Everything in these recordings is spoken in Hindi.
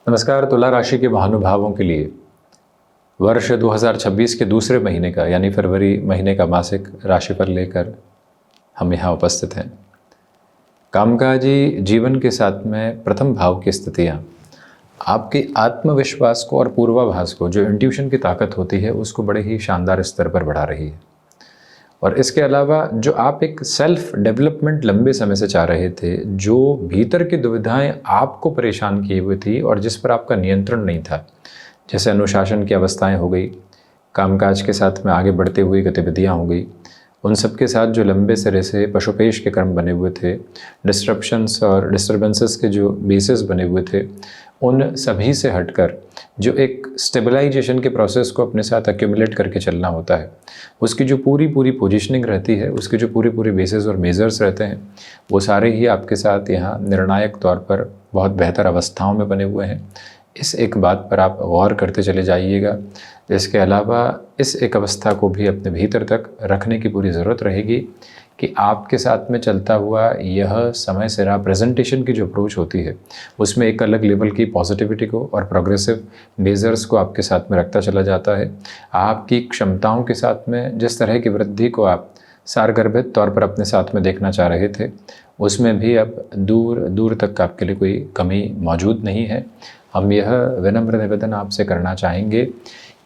नमस्कार। तुला राशि के महानुभावों के लिए वर्ष 2026 के दूसरे महीने का यानी फरवरी महीने का मासिक राशिफल लेकर हम यहाँ उपस्थित हैं। कामकाजी जीवन के साथ में प्रथम भाव की स्थितियाँ आपके आत्मविश्वास को और पूर्वाभास को, जो इंट्यूशन की ताकत होती है, उसको बड़े ही शानदार स्तर पर बढ़ा रही है। और इसके अलावा जो आप एक सेल्फ डेवलपमेंट लंबे समय से चाह रहे थे, जो भीतर की दुविधाएं आपको परेशान किए हुए थी और जिस पर आपका नियंत्रण नहीं था, जैसे अनुशासन की अवस्थाएं हो गई, कामकाज के साथ में आगे बढ़ते हुए गतिविधियां हो गई, उन सब के साथ जो लंबे सिरे से पशुपेश के कर्म बने हुए थे, डिस्ट्रप्शंस और डिस्टर्बेंसेस के जो बेसिस बने हुए थे, उन सभी से हटकर जो एक स्टेबलाइजेशन के प्रोसेस को अपने साथ एक्यूमुलेट करके चलना होता है, उसकी जो पूरी पोजीशनिंग रहती है, उसके जो पूरी बेसिस और मेजर्स रहते हैं, वो सारे ही आपके साथ यहाँ निर्णायक तौर पर बहुत बेहतर अवस्थाओं में बने हुए हैं। इस एक बात पर आप गौर करते चले जाइएगा। इसके अलावा इस एक अवस्था को भी अपने भीतर तक रखने की पूरी ज़रूरत रहेगी कि आपके साथ में चलता हुआ यह समय सिरा प्रेजेंटेशन की जो अप्रोच होती है, उसमें एक अलग लेवल की पॉजिटिविटी को और प्रोग्रेसिव मेजर्स को आपके साथ में रखता चला जाता है। आपकी क्षमताओं के साथ में जिस तरह की वृद्धि को आप सारगर्भित तौर पर अपने साथ में देखना चाह रहे थे, उसमें भी अब दूर दूर तक आपके लिए कोई कमी मौजूद नहीं है। हम यह विनम्र निवेदन आपसे करना चाहेंगे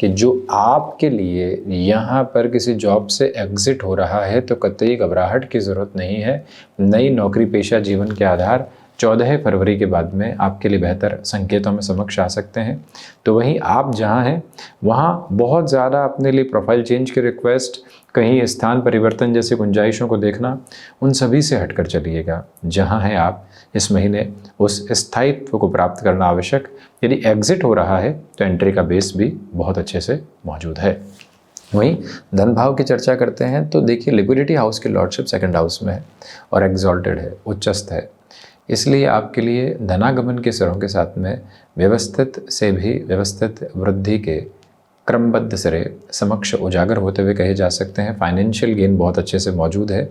कि जो आपके लिए यहाँ पर किसी जॉब से एग्ज़िट हो रहा है, तो कतई घबराहट की ज़रूरत नहीं है। नई नौकरी पेशा जीवन के आधार 14 फरवरी के बाद में आपके लिए बेहतर संकेतों में समक्ष आ सकते हैं। तो वहीं आप जहाँ हैं वहाँ बहुत ज़्यादा अपने लिए प्रोफाइल चेंज की रिक्वेस्ट, कहीं स्थान परिवर्तन जैसी गुंजाइशों को देखना, उन सभी से हटकर चलिएगा। जहाँ हैं आप इस महीने उस स्थायित्व को प्राप्त करना आवश्यक। यदि एग्जिट हो रहा है तो एंट्री का बेस भी बहुत अच्छे से मौजूद है। वहीं धन भाव की चर्चा करते हैं तो देखिए, लिक्विडिटी हाउस की लॉर्डशिप सेकंड हाउस में है और एग्जॉल्टेड है, उच्चस्थ है। इसलिए आपके लिए धनागमन के सिरों के साथ में व्यवस्थित से भी व्यवस्थित वृद्धि के क्रमबद्ध सिरे समक्ष उजागर होते हुए कहे जा सकते हैं। फाइनेंशियल गेन बहुत अच्छे से मौजूद है।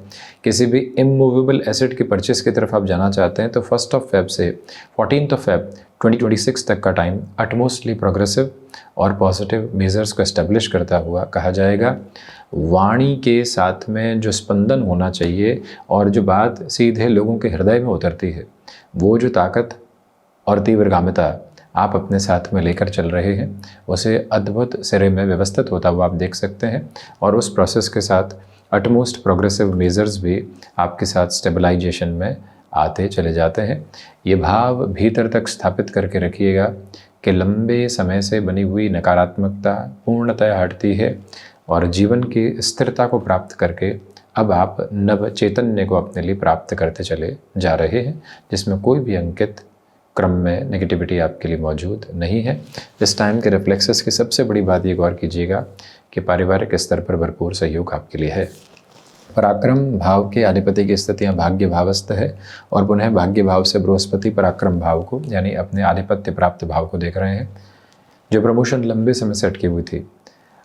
किसी भी इमूवेबल एसेट की परचेस की तरफ आप जाना चाहते हैं तो 1 फ़रवरी से 14 फ़रवरी 2026 तक का टाइम अटमोस्टली प्रोग्रेसिव और पॉजिटिव मेजर्स को एस्टेब्लिश करता हुआ कहा जाएगा। वाणी के साथ में जो स्पंदन होना चाहिए और जो बात सीधे लोगों के हृदय में उतरती है, वो जो ताकत और तीव्रगामिता आप अपने साथ में लेकर चल रहे हैं, उसे अद्भुत सिरे में व्यवस्थित होता हुआ आप देख सकते हैं। और उस प्रोसेस के साथ अटमोस्ट प्रोग्रेसिव मेजर्स भी आपके साथ स्टेबलाइजेशन में आते चले जाते हैं। ये भाव भीतर तक स्थापित करके रखिएगा कि लंबे समय से बनी हुई नकारात्मकता पूर्णतः हटती है और जीवन की स्थिरता को प्राप्त करके अब आप नव चैतन्य को अपने लिए प्राप्त करते चले जा रहे हैं, जिसमें कोई भी अंकित क्रम में नेगेटिविटी आपके लिए मौजूद नहीं है। इस टाइम के रिफ्लेक्सेस की सबसे बड़ी बात ये गौर कीजिएगा कि पारिवारिक स्तर पर भरपूर सहयोग आपके लिए है। पराक्रम भाव के अधिपति की स्थितियाँ भाग्य भावस्थ है और पुनः भाग्य भाव से बृहस्पति पराक्रम भाव को यानी अपने आधिपत्य प्राप्त भाव को देख रहे हैं। जो प्रमोशन लंबे समय से अटकी हुई थी,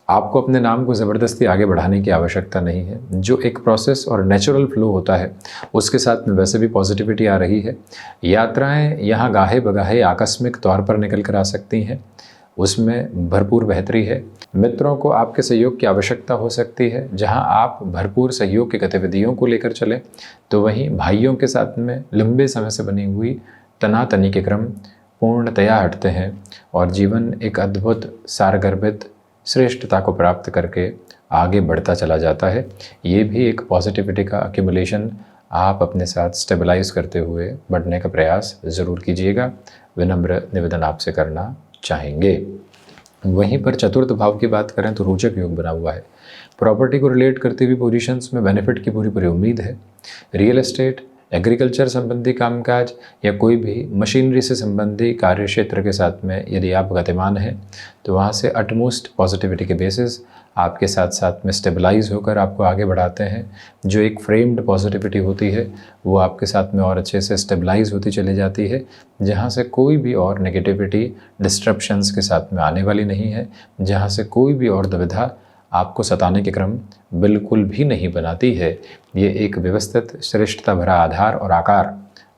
आपको अपने नाम को ज़बरदस्ती आगे बढ़ाने की आवश्यकता नहीं है। जो एक प्रोसेस और नेचुरल फ्लो होता है, उसके साथ में वैसे भी पॉजिटिविटी आ रही है। यात्राएं यहाँ गाहे बगाहे आकस्मिक तौर पर निकल कर आ सकती हैं, उसमें भरपूर बेहतरी है। मित्रों को आपके सहयोग की आवश्यकता हो सकती है, जहां आप भरपूर सहयोग की गतिविधियों को लेकर चलें, तो वहीं भाइयों के साथ में लंबे समय से बनी हुई तनातनी के क्रम पूर्णतया हटते हैं और जीवन एक अद्भुत सारगर्भित श्रेष्ठता को प्राप्त करके आगे बढ़ता चला जाता है। ये भी एक पॉजिटिविटी का अक्यूमुलेशन आप अपने साथ स्टेबलाइज करते हुए बढ़ने का प्रयास ज़रूर कीजिएगा। विनम्र निवेदन आपसे करना चाहेंगे। वहीं पर चतुर्थ भाव की बात करें तो रोचक योग बना हुआ है। प्रॉपर्टी को रिलेट करती हुई पोजीशंस में बेनिफिट की पूरी उम्मीद है। रियल एस्टेट, एग्रीकल्चर संबंधी कामकाज या कोई भी मशीनरी से संबंधी कार्य क्षेत्र के साथ में यदि आप गतिमान हैं, तो वहाँ से अटमोस्ट पॉजिटिविटी के बेसिस आपके साथ साथ में स्टेबलाइज होकर आपको आगे बढ़ाते हैं। जो एक फ्रेम्ड पॉजिटिविटी होती है, वो आपके साथ में और अच्छे से स्टेबलाइज होती चली जाती है, जहाँ से कोई भी और नेगेटिविटी डिस्ट्रप्शंस के साथ में आने वाली नहीं है, जहाँ से कोई भी और दुविधा आपको सताने के क्रम बिल्कुल भी नहीं बनाती है। ये एक व्यवस्थित श्रेष्ठता भरा आधार और आकार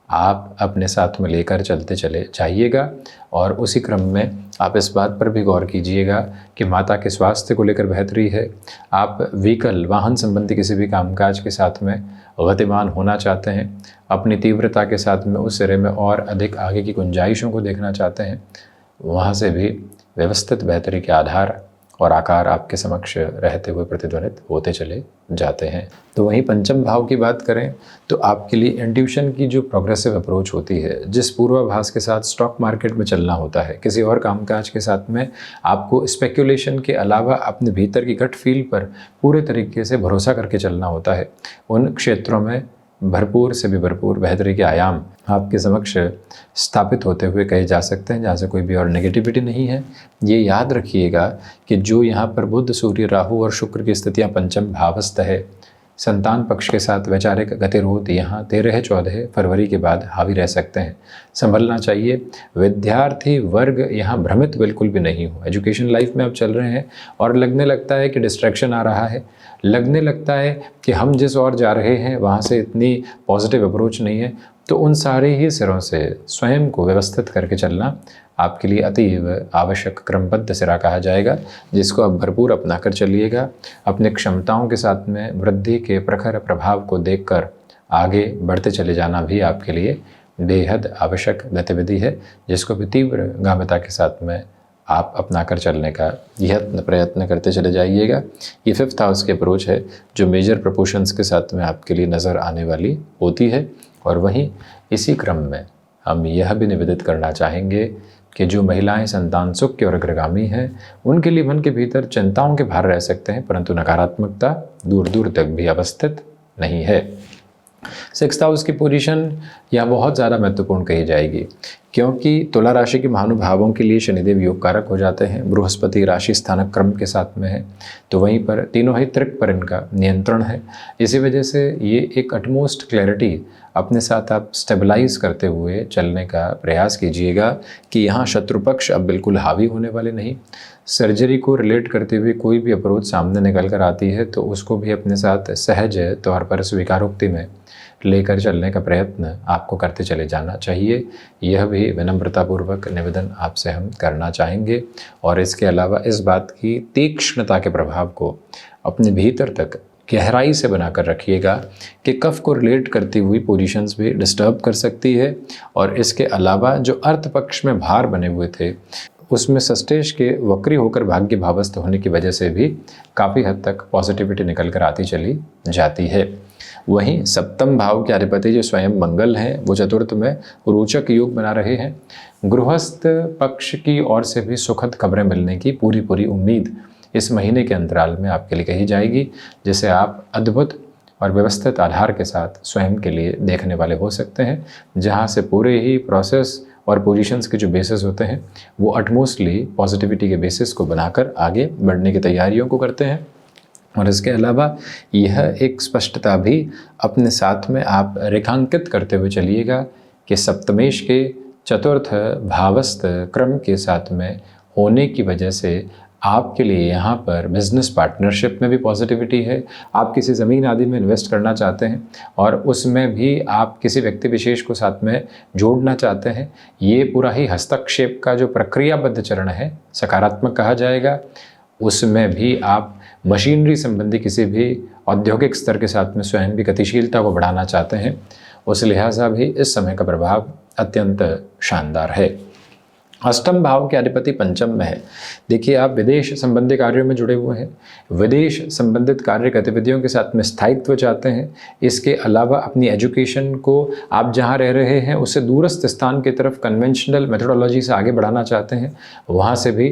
आप अपने साथ में लेकर चलते चले जाइएगा। और उसी क्रम में आप इस बात पर भी गौर कीजिएगा कि माता के स्वास्थ्य को लेकर बेहतरी है। आप व्हीकल वाहन संबंधी किसी भी कामकाज के साथ में गतिमान होना चाहते हैं, अपनी तीव्रता के साथ में उस सिरे में और अधिक आगे की गुंजाइशों को देखना चाहते हैं, वहाँ से भी व्यवस्थित बेहतरी के आधार और आकार आपके समक्ष रहते हुए प्रतिध्वनित होते चले जाते हैं। तो वहीं पंचम भाव की बात करें तो आपके लिए इंट्यूशन की जो प्रोग्रेसिव अप्रोच होती है, जिस पूर्वाभास के साथ स्टॉक मार्केट में चलना होता है, किसी और कामकाज के साथ में आपको स्पेक्यूलेशन के अलावा अपने भीतर की गट फील पर पूरे तरीके से भरोसा करके चलना होता है, उन क्षेत्रों में भरपूर से भी भरपूर बेहतरी के आयाम आपके समक्ष स्थापित होते हुए कहे जा सकते हैं, जहाँ से कोई भी और नेगेटिविटी नहीं है। ये याद रखिएगा कि जो यहाँ पर बुध, सूर्य, राहु और शुक्र की स्थितियाँ पंचम भावस्थ है, संतान पक्ष के साथ वैचारिक गतिरोध यहाँ 13-14 फरवरी के बाद हावी रह सकते हैं, संभलना चाहिए। विद्यार्थी वर्ग यहाँ भ्रमित बिल्कुल भी नहीं हो। एजुकेशन लाइफ में आप चल रहे हैं और लगने लगता है कि डिस्ट्रैक्शन आ रहा है, लगने लगता है कि हम जिस ओर जा रहे हैं वहाँ से इतनी पॉजिटिव अप्रोच नहीं है, तो उन सारे ही सिरों से स्वयं को व्यवस्थित करके चलना आपके लिए अतीव आवश्यक क्रमबद्ध सिरा कहा जाएगा, जिसको आप भरपूर अपना कर चलिएगा। अपने क्षमताओं के साथ में वृद्धि के प्रखर प्रभाव को देखकर आगे बढ़ते चले जाना भी आपके लिए बेहद आवश्यक गतिविधि है, जिसको भी तीव्र गामिता के साथ में आप अपना कर चलने का यत्न प्रयत्न करते चले जाइएगा। ये 5th हाउस की अप्रोच है जो मेजर प्रपोर्शंस के साथ में आपके लिए नज़र आने वाली होती है। और वहीं इसी क्रम में हम यह भी निवेदित करना चाहेंगे कि जो महिलाएं संतान सुख की ओर अग्रगामी हैं, उनके लिए मन के भीतर चिंताओं के भार रह सकते हैं, परंतु नकारात्मकता दूर दूर तक भी अवस्थित नहीं है। 6th हाउस की पोजीशन यह बहुत ज़्यादा महत्वपूर्ण कही जाएगी, क्योंकि तुला राशि के महानुभावों के लिए शनिदेव योग कारक हो जाते हैं। बृहस्पति राशि स्थानक क्रम के साथ में है, तो वहीं पर तीनों ही त्रिक पर इनका नियंत्रण है। इसी वजह से ये एक अटमोस्ट क्लैरिटी अपने साथ आप स्टेबलाइज करते हुए चलने का प्रयास कीजिएगा कि यहाँ शत्रु पक्ष अब बिल्कुल हावी होने वाले नहीं। सर्जरी को रिलेट करते हुए कोई भी अप्रोच सामने निकल कर आती है तो उसको भी अपने साथ सहज तौर पर स्वीकारोक्ति में लेकर चलने का प्रयत्न आपको करते चले जाना चाहिए। यह भी विनम्रतापूर्वक निवेदन आपसे हम करना चाहेंगे। और इसके अलावा इस बात की तीक्ष्णता के प्रभाव को अपने भीतर तक गहराई से बनाकर रखिएगा कि कफ को रिलेट करती हुई पोजीशंस भी डिस्टर्ब कर सकती है। और इसके अलावा जो अर्थ पक्ष में भार बने हुए थे उसमें सस्टेश के वक्री होकर भाग्य भावस्थ होने की वजह से भी काफ़ी हद तक पॉजिटिविटी निकल कर आती चली जाती है। वहीं 7th भाव के अधिपति जो स्वयं मंगल हैं, वो चतुर्थ में रोचक योग बना रहे हैं। गृहस्थ पक्ष की ओर से भी सुखद खबरें मिलने की पूरी उम्मीद इस महीने के अंतराल में आपके लिए कही जाएगी, जिसे आप अद्भुत और व्यवस्थित आधार के साथ स्वयं के लिए देखने वाले हो सकते हैं, जहां से पूरे ही प्रोसेस और पोजीशंस के जो बेसिस होते हैं वो अटमोस्टली पॉजिटिविटी के बेसिस को बनाकर आगे बढ़ने की तैयारियों को करते हैं। और इसके अलावा यह एक स्पष्टता भी अपने साथ में आप रेखांकित करते हुए चलिएगा कि सप्तमेश के चतुर्थ भावस्थ क्रम के साथ में होने की वजह से आपके लिए यहाँ पर बिजनेस पार्टनरशिप में भी पॉजिटिविटी है। आप किसी ज़मीन आदि में इन्वेस्ट करना चाहते हैं और उसमें भी आप किसी व्यक्ति विशेष को साथ में जोड़ना चाहते हैं, ये पूरा ही हस्तक्षेप का जो प्रक्रियाबद्ध चरण है सकारात्मक कहा जाएगा। उसमें भी आप मशीनरी संबंधी किसी भी औद्योगिक स्तर के साथ में स्वयं की गतिशीलता को बढ़ाना चाहते हैं, उस लिहाजा भी इस समय का प्रभाव अत्यंत शानदार है। 8th भाव के अधिपति पंचम में है। देखिए, आप विदेश संबंधी कार्यों में जुड़े हुए हैं, विदेश संबंधित कार्य गतिविधियों के साथ में स्थायित्व चाहते हैं। इसके अलावा अपनी एजुकेशन को आप जहां रह रहे हैं उससे दूरस्थ स्थान की तरफ कन्वेंशनल मेथोडोलॉजी से आगे बढ़ाना चाहते हैं, वहां से भी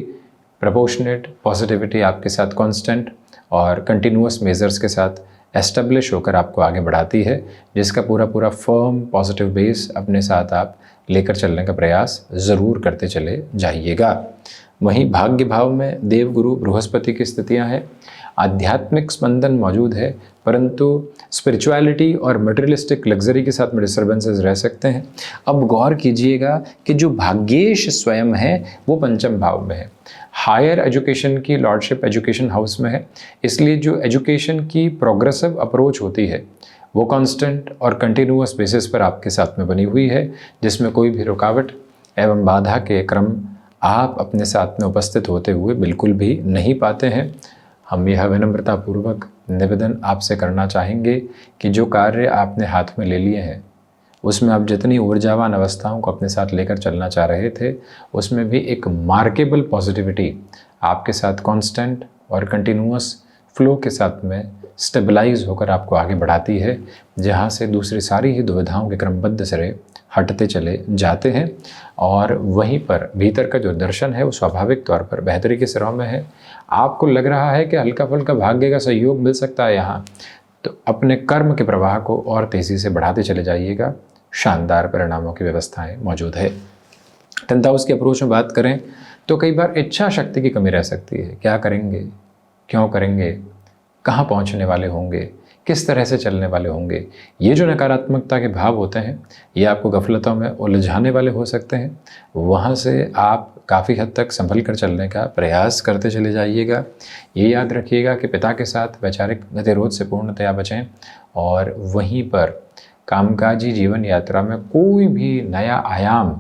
प्रपोर्शनेट पॉजिटिविटी आपके साथ कांस्टेंट और कंटिन्यूअस मेजर्स के साथ एस्टेब्लिश होकर आपको आगे बढ़ाती है, जिसका पूरा फर्म पॉजिटिव बेस अपने साथ आप लेकर चलने का प्रयास ज़रूर करते चले जाइएगा। वहीं भाग्य भाव में देवगुरु बृहस्पति की स्थितियां हैं। आध्यात्मिक स्पंदन मौजूद है, परंतु स्पिरिचुअलिटी और मटेरियलिस्टिक लग्जरी के साथ में डिस्टर्बेंसेस रह सकते हैं। अब गौर कीजिएगा कि जो भाग्येश स्वयं है वो पंचम भाव में है, हायर एजुकेशन की लॉर्डशिप एजुकेशन हाउस में है, इसलिए जो एजुकेशन की प्रोग्रेसिव अप्रोच होती है वो कांस्टेंट और कंटिन्यूअस बेसिस पर आपके साथ में बनी हुई है, जिसमें कोई भी रुकावट एवं बाधा के क्रम आप अपने साथ में उपस्थित होते हुए बिल्कुल भी नहीं पाते हैं। हम यह विनम्रतापूर्वक निवेदन आपसे करना चाहेंगे कि जो कार्य आपने हाथ में ले लिए हैं उसमें आप जितनी ऊर्जावान अवस्थाओं को अपने साथ लेकर चलना चाह रहे थे, उसमें भी एक मार्केबल पॉजिटिविटी आपके साथ कांस्टेंट और कंटिन्यूअस फ्लो के साथ में स्टेबलाइज होकर आपको आगे बढ़ाती है, जहाँ से दूसरी सारी ही दुविधाओं के क्रमबद्ध सिरे हटते चले जाते हैं और वहीं पर भीतर का जो दर्शन है वो स्वाभाविक तौर पर बेहतरी के सिरों में है। आपको लग रहा है कि हल्का फुल्का भाग्य का सहयोग मिल सकता है यहाँ, तो अपने कर्म के प्रवाह को और तेज़ी से बढ़ाते चले जाइएगा। शानदार परिणामों की व्यवस्थाएं मौजूद है। 10th हाउस की अप्रोच में बात करें तो कई बार इच्छा शक्ति की कमी रह सकती है। क्या करेंगे, क्यों करेंगे, कहाँ पहुँचने वाले होंगे, किस तरह से चलने वाले होंगे, ये जो नकारात्मकता के भाव होते हैं ये आपको गफलतों में उलझाने वाले हो सकते हैं। वहाँ से आप काफ़ी हद तक संभल कर चलने का प्रयास करते चले जाइएगा। ये याद रखिएगा कि पिता के साथ वैचारिक गतिरोध से पूर्णतया बचें और वहीं पर कामकाजी जीवन यात्रा में कोई भी नया आयाम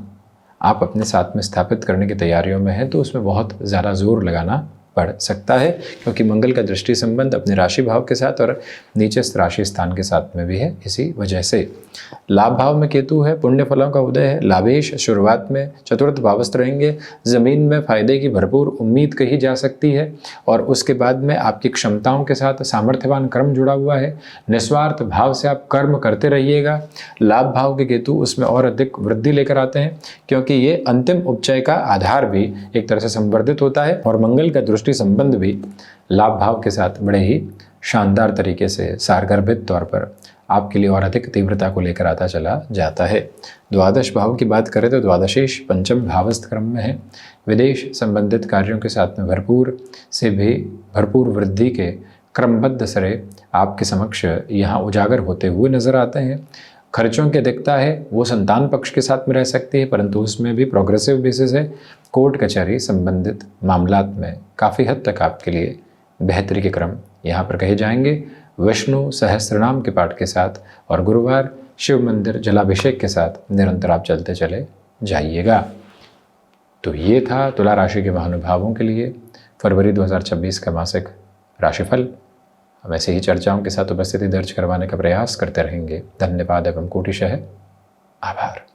आप अपने साथ में स्थापित करने की तैयारियों में हैं तो उसमें बहुत ज़्यादा जोर लगाना पड़ सकता है, क्योंकि मंगल का दृष्टि संबंध अपने राशि भाव के साथ और नीचस्थ राशि स्थान के साथ में भी है। इसी वजह से लाभ भाव में केतु है, पुण्य फलों का उदय है, लाभेश शुरुआत में चतुर्थ भावस्थ रहेंगे। ज़मीन में फायदे की भरपूर उम्मीद कही जा सकती है और उसके बाद में आपकी क्षमताओं के साथ सामर्थ्यवान कर्म जुड़ा हुआ है। निस्वार्थ भाव से आप कर्म करते रहिएगा। लाभ भाव के केतु उसमें और अधिक वृद्धि लेकर आते हैं, क्योंकि ये अंतिम उपचय का आधार भी एक तरह से संवर्धित होता है और मंगल का दृष्टि संबंध भी लाभ भाव के साथ बड़े ही शानदार तरीके से सारगर्भित तौर पर आपके लिए और अधिक तीव्रता को लेकर आता चला जाता है। द्वादश भाव की बात करें तो द्वादशेश पंचम भावस्थ क्रम में है। विदेश संबंधित कार्यों के साथ में भरपूर वृद्धि के क्रमबद्ध सरे आपके समक्ष यहाँ उजागर होते हुए नजर आते हैं। खर्चों की अधिकता है वो संतान पक्ष के साथ में रह सकती है, परंतु उसमें भी प्रोग्रेसिव बेसिस है। कोर्ट कचहरी संबंधित मामलात में काफ़ी हद तक आपके लिए बेहतरी के क्रम यहाँ पर कहे जाएंगे। विष्णु सहस्त्रनाम के पाठ के साथ और गुरुवार शिव मंदिर जलाभिषेक के साथ निरंतर आप चलते चले जाइएगा। तो ये था तुला राशि के महानुभावों के लिए फरवरी 2026 का मासिक राशिफल। हम ऐसे ही चर्चाओं के साथ उपस्थिति दर्ज करवाने का प्रयास करते रहेंगे। धन्यवाद एवं कोटिशः आभार।